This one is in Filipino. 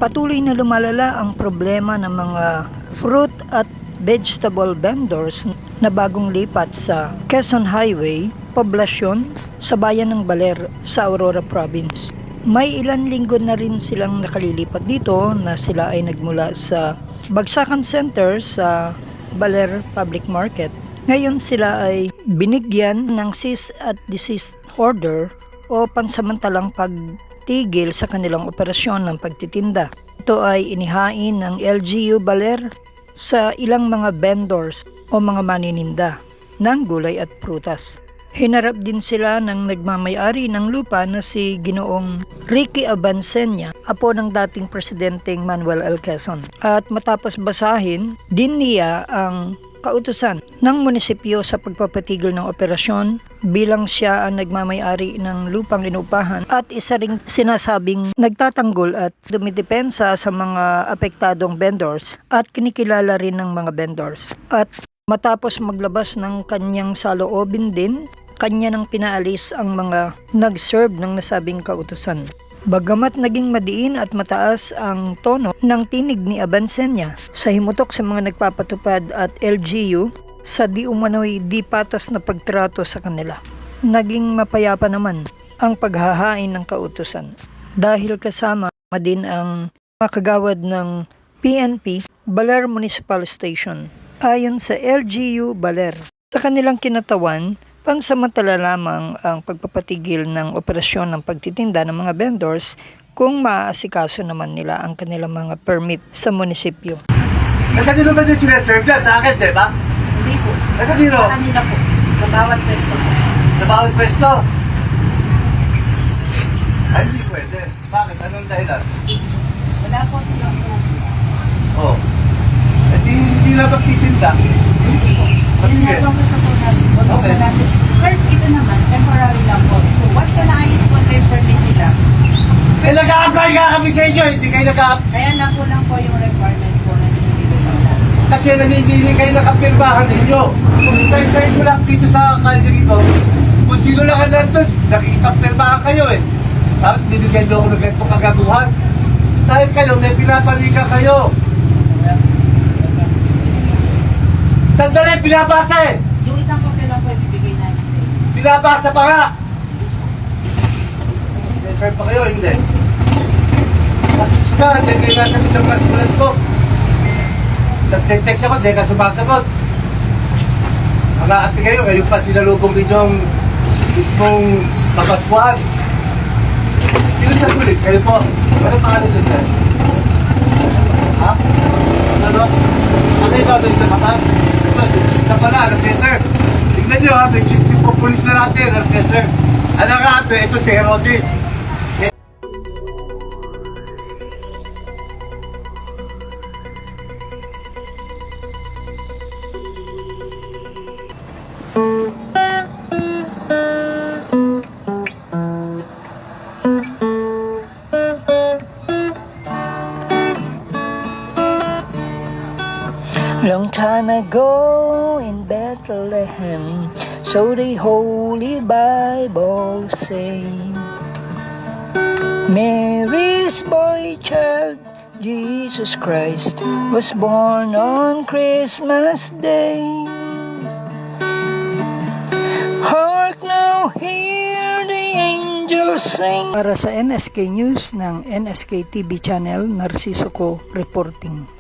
Patuloy na lumalala ang problema ng mga fruit at vegetable vendors na bagong lipat sa Quezon Highway, poblasyon sa bayan ng Baler sa Aurora Province. May ilan linggo na rin silang nakalilipat dito na sila ay nagmula sa Bagsakan Center sa Baler Public Market. Ngayon sila ay binigyan ng cease at desist order o pansamantalang pagtigil sa kanilang operasyon ng pagtitinda. Ito ay inihain ng LGU Baler sa ilang mga vendors o mga manininda ng gulay at prutas. Hinarap din sila ng nagmamay-ari ng lupa na si Ginoong Ricky Abansenya, apo ng dating presidenteng Manuel L. Quezon. At matapos basahin din niya ang kautusan ng munisipyo sa pagpapatigil ng operasyon bilang siya ang nagmamay-ari ng lupang inuupahan at isa ring sinasabing nagtatanggol at dumidepensa sa mga apektadong vendors at kinikilala rin ng mga vendors. At matapos maglabas ng kanyang saloobin din, kanya nang pinaalis ang mga nag-serve ng nasabing kautusan. Bagamat naging madiin at mataas ang tono ng tinig ni Abansenya sa himutok sa mga nagpapatupad at LGU sa di umano'y di patas na pagtrato sa kanila, naging mapayapa naman ang paghahain ng kautusan dahil kasama din ang makagawad ng PNP Baler Municipal Station. Ayon sa LGU Baler, sa kanilang kinatawan, pansamantala lamang ang pagpapatigil ng operasyon ng pagtitinda ng mga vendors kung maaasikaso naman nila ang kanilang mga permit sa munisipyo. Kanino ba yung sineserve yan? Sa akin, di ba? Hindi po. Kanino? Sa kanila po. Sa bawat pwesto po. Sa bawat pwesto? Ay, hindi pwede. Bakit? Anong dahilan? Wala po silang po. Oh. Eh, hindi na magtitinda. Hindi po. Ginagawa ko sa po natin. Okay. Sir, ito naman, temporary lang po. So, once na naayos po ang permit nila, Eh, nag-a-apply ka kami sa inyo. Hindi kayo kaya lang po yung requirement po na binibigay nila. Kasi nanindili kayo nakapirmahan ninyo. Kung tayo ko lang dito sa kalye dito, kung sino lang ka nandun, nakikipirmahan kayo eh. Tapos binigyan nyo ako ng ganitong kagaguhan. Dahil kayo, may pinapalika kayo. Sandali, binabasa eh. Yung isang papel lang po ibibigay namin sa inyo. Binabasa pa nga. Sir pa kayo, hindi. Tapos ka, hindi kayo nasagot sa ulat ko. Nag-text ako, hindi ka sumasagot. Mga ate kayo, ngayon pa sinalubong ninyong mismong kapaskuhan. Sino sa kulit? Kayo po. Ano pangalan nyo, sir? Ha? Ano? Ano yung babalik na mata? Ito pala, ano siya, sir? Tignan nyo ha, may chip po pulis na natin, ano siya, sir? Ano nga ate, ito si Herodes. Long time ago in Bethlehem, so the Holy Bible say, Mary's boy child, Jesus Christ, was born on Christmas Day. Hark now, hear the angels sing. Para sa NSK News ng NSK TV Channel, Narciso Ko reporting.